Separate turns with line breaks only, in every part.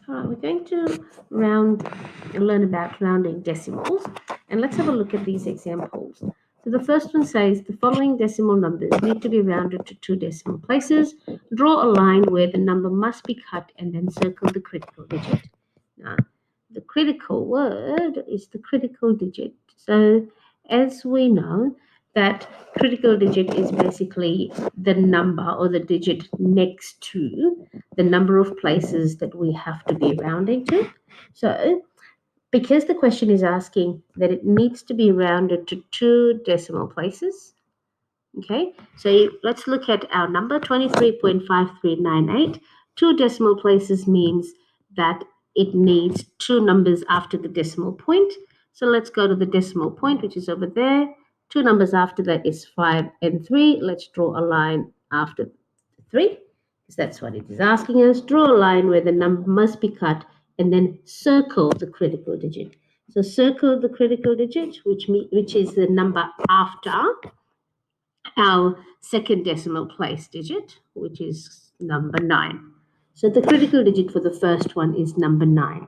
All right, we're going to learn about rounding decimals, and let's have a look at these examples. So the first one says the following decimal numbers need to be rounded to two decimal places. Draw a line where the number must be cut and then circle the critical digit. Now, the critical word is the critical digit. So as we know, that critical digit is basically the number or the digit next to the number of places that we have to be rounding to. So, because the question is asking that it needs to be rounded to two decimal places, okay, so let's look at our number 23.5398. Two decimal places means that it needs two numbers after the decimal point. So let's go to the decimal point, which is over there. Two numbers after that is 5 and 3. Let's draw a line after 3, because that's what it is asking us. Draw a line where the number must be cut and then circle the critical digit. So circle the critical digit, which is the number after our second decimal place digit, which is number 9. So the critical digit for the first one is number 9.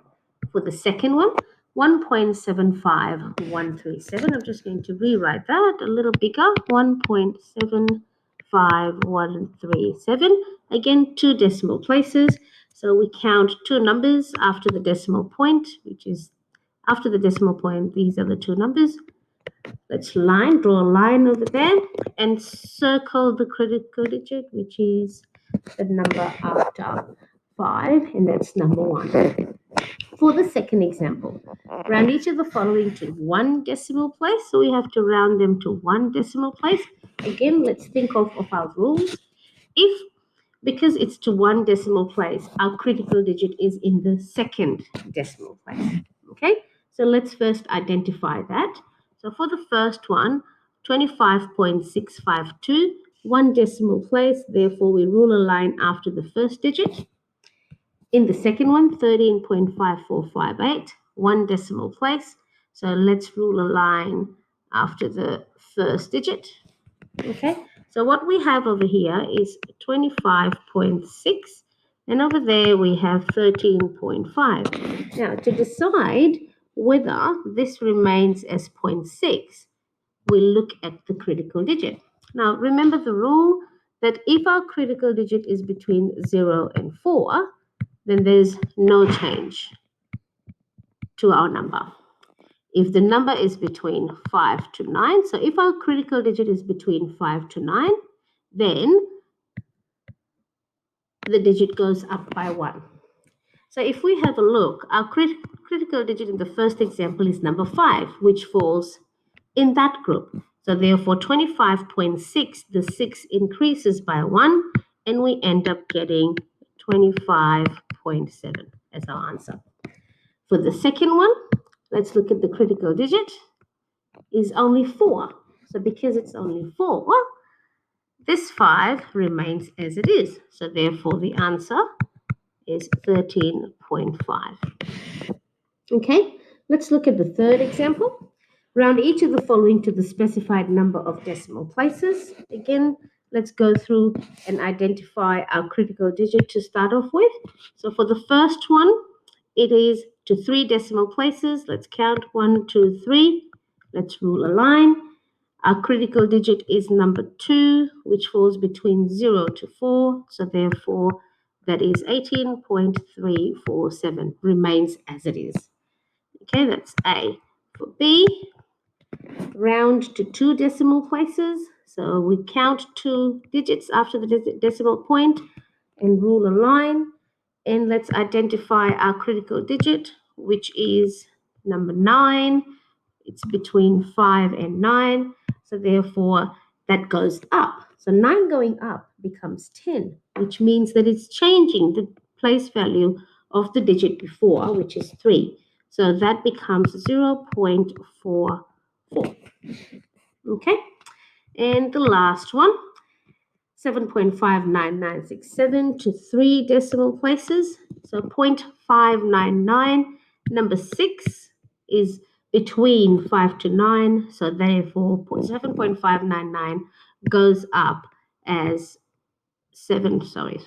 For the second one, 1.75137. I'm just going to rewrite that a little bigger. 1.75137. Again, two decimal places. So we count two numbers after the decimal point, which is after the decimal point. These are the two numbers. Let's draw a line over there and circle the critical digit, which is the number after 5, and that's number 1. For the second example, round each of the following to one decimal place. So we have to round them to one decimal place. Again, let's think of our rules. Because it's to one decimal place, our critical digit is in the second decimal place. Okay, so let's first identify that. So for the first one, 25.652, one decimal place, therefore we rule a line after the first digit. In the second one, 13.5458, one decimal place. So let's rule a line after the first digit. Okay, so what we have over here is 25.6, and over there we have 13.5. Now, to decide whether this remains as 0.6, we look at the critical digit. Now, remember the rule that if our critical digit is between 0 and 4, then there's no change to our number. If the number is between 5 to 9, so if our critical digit is between 5 to 9, then the digit goes up by 1. So if we have a look, our critical digit in the first example is number 5, which falls in that group. So therefore 25.6, the 6 increases by 1, and we end up getting 25.7 as our answer. For the second one, let's look at the critical digit, is only 4. So because it's only 4, this 5 remains as it is. So therefore the answer is 13.5. Okay, let's look at the third example. Round each of the following to the specified number of decimal places. Again, let's go through and identify our critical digit to start off with. So for the first one, it is to 3 decimal places. Let's count 1, 2, 3. Let's rule a line. Our critical digit is number 2, which falls between 0 to 4. So therefore, that is 18.347, remains as it is. Okay, that's A. For B, round to 2 decimal places. So we count 2 digits after the decimal point and rule a line. And let's identify our critical digit, which is number 9. It's between 5 and 9. So therefore, that goes up. So 9 going up becomes 10, which means that it's changing the place value of the digit before, which is 3. So that becomes 0.44. Okay, and the last one, 7.59967 to 3 decimal places. So 0.599, number 6 is between 5 to 9. So therefore 7.599 goes up as 7, sorry.